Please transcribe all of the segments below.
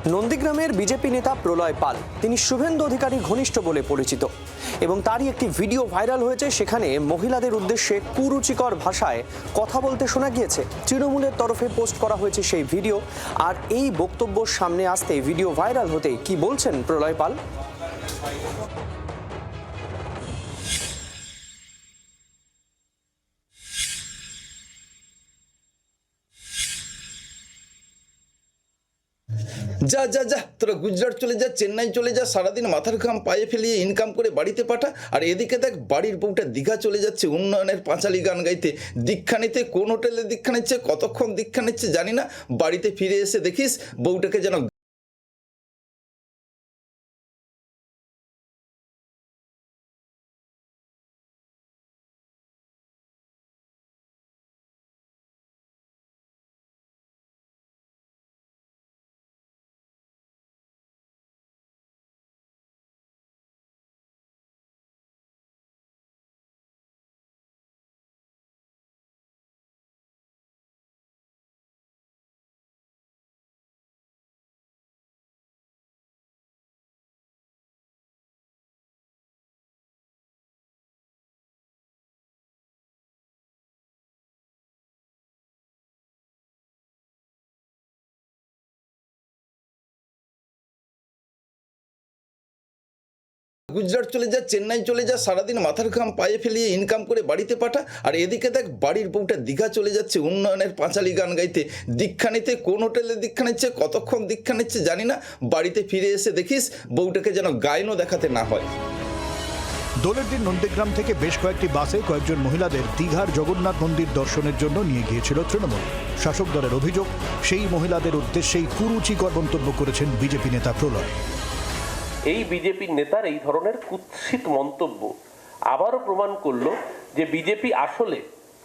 নন্দীগ্রামের বিজেপি নেতা প্রলয় পাল, তিনি শুভেন্দু অধিকারী ঘনিষ্ঠ বলে পরিচিত এবং তারই একটি ভিডিও ভাইরাল হয়েছে। সেখানে মহিলাদের উদ্দেশ্যে কুরুচিকর ভাষায় কথা বলতে শোনা গিয়েছে। তৃণমূলের তরফে পোস্ট করা হয়েছে সেই ভিডিও। আর এই বক্তব্য সামনে আসতে ভিডিও ভাইরাল হতে কি বলছেন প্রলয় পাল? যা যা যা তোরা গুজরাট চলে যা, চেন্নাই চলে যা, সারাদিন মাথার ঘাম পায়ে ফেলিয়ে ইনকাম করে বাড়িতে পাঠা। আর এদিকে দেখ বাড়ির বউটা দীঘা চলে যাচ্ছে উন্নয়নের পাঁচালি গান গাইতে। দীক্ষা নিতে কোন হোটেলে দীক্ষা নিচ্ছে, কতক্ষণ দীক্ষা নিচ্ছে জানি না, বাড়িতে ফিরে এসে দেখিস বউটাকে যেন গুজরাট চলে যা, চেন্নাই চলে যা, সারাদিন মাথার ঘাম পায়ে ফেলিয়ে ইনকাম করে বাড়িতে পাঠা। আর এদিকে দেখ বাড়ির বউটা দীঘা চলে যাচ্ছে উন্নয়নের পাঁচালি গান গাইতে। দীক্ষা নিতে কোন হোটেলে দীক্ষা নিচ্ছে, কতক্ষণ দীক্ষা নিচ্ছে জানি না, বাড়িতে ফিরে এসে দেখিস বউটাকে যেন গায়নও দেখাতে না হয়। দোলের দিন নন্দীগ্রাম থেকে বেশ কয়েকটি বাসে কয়েকজন মহিলাদের দীঘার জগন্নাথ মন্দির দর্শনের জন্য নিয়ে গিয়েছিল তৃণমূল। শাসক দলের অভিযোগ, সেই মহিলাদের উদ্দেশ্যেই কুরুচিকর মন্তব্য করেছেন বিজেপি নেতা প্রলয়। এই বিজেপির নেতার এই ধরনের কুৎসিত মন্তব্য আবারও প্রমাণ করলো যে বিজেপি আসলে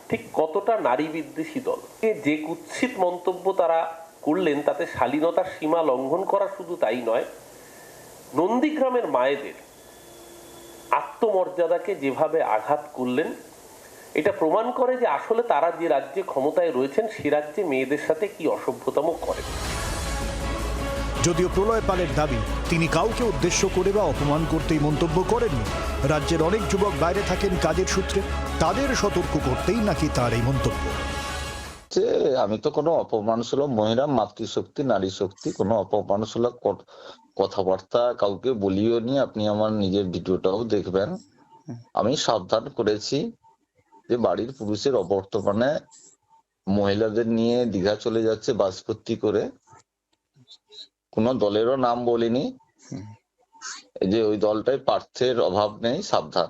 ঠিক কতটা নারী বিদ্বেষী দল। যে কুৎসিত মন্তব্য তারা করলেন তাতে শালীনতার সীমা লঙ্ঘন করা শুধু তাই নয়, নন্দীগ্রামের মায়েদের আত্মমর্যাদাকে যেভাবে আঘাত করলেন, এটা প্রমাণ করে যে আসলে তারা যে রাজ্যে ক্ষমতায় রয়েছেন সে রাজ্যে মেয়েদের সাথে কি অসভ্যতাম করেন। যদিও প্রলয় পালের দাবি, তিনি কাউকে উদ্দেশ্য করে বা অপমান করতেই মন্তব্য করেননি। রাজ্যের অনেক যুবক বাইরে থাকেন কাজের সূত্রে, তাদের সতর্ক করতেই নাকি তার এই মন্তব্য। আমি তো কোনো অপমানসূলক মহিলা, মাতৃশক্তি, নারী শক্তি, কোনো অপমানসূলক কথাবার্তা কাউকে বলিও নি। আপনি আমার নিজের ভিডিওটাও দেখবেন। আমি সাবধান করেছি যে বাড়ির পুরুষের অবর্তমানে মহিলাদের নিয়ে দীঘা চলে যাচ্ছে বাস ভর্তি করে। কোন দলেরও নাম বলিনি, এই যে ওই দলটায় পার্থের অভাব নেই, সাবধান।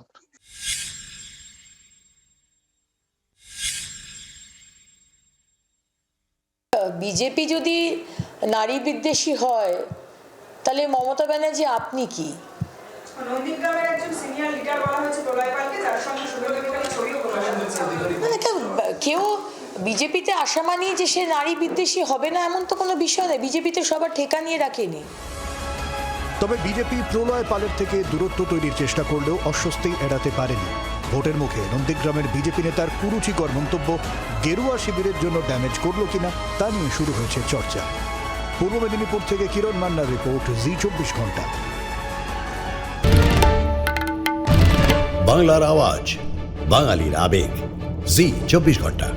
বিজেপি যদি নারী বিদ্বেষী হয় তাহলে মমতা ব্যানার্জি আপনি কি? নন্দীগ্রামের একজন সিনিয়র লিডার বলা হয়েছে প্রলয় পালকে, যার সঙ্গে শুভেন্দু অধিকারী ছবিও প্রকাশ হচ্ছে। মানে কেউ বিজেপিতে আসা মানেই যে সে নারী বিদ্বেষী হবে না এমন তো কোনো বিষয় নেই। বিজেপিতে সবার ঠেকা নিয়ে রাখেনি। তবে বিজেপি প্রলয় পালের থেকে দূরত্ব তৈরির চেষ্টা করলেও অস্বস্তি এড়াতে পারেনি। ভোটের মুখে নন্দীগ্রামের বিজেপি নেতার কুরুচিকর মন্তব্য গেরুয়া শিবিরের জন্য ড্যামেজ করলো কিনা তা নিয়ে শুরু হয়েছে চর্চা। পূর্ব মেদিনীপুর থেকে কিরণ মান্নার রিপোর্ট, জি24 ঘন্টা। বাংলার আওয়াজ, বাঙালির আবেগ, জি24 ঘন্টা।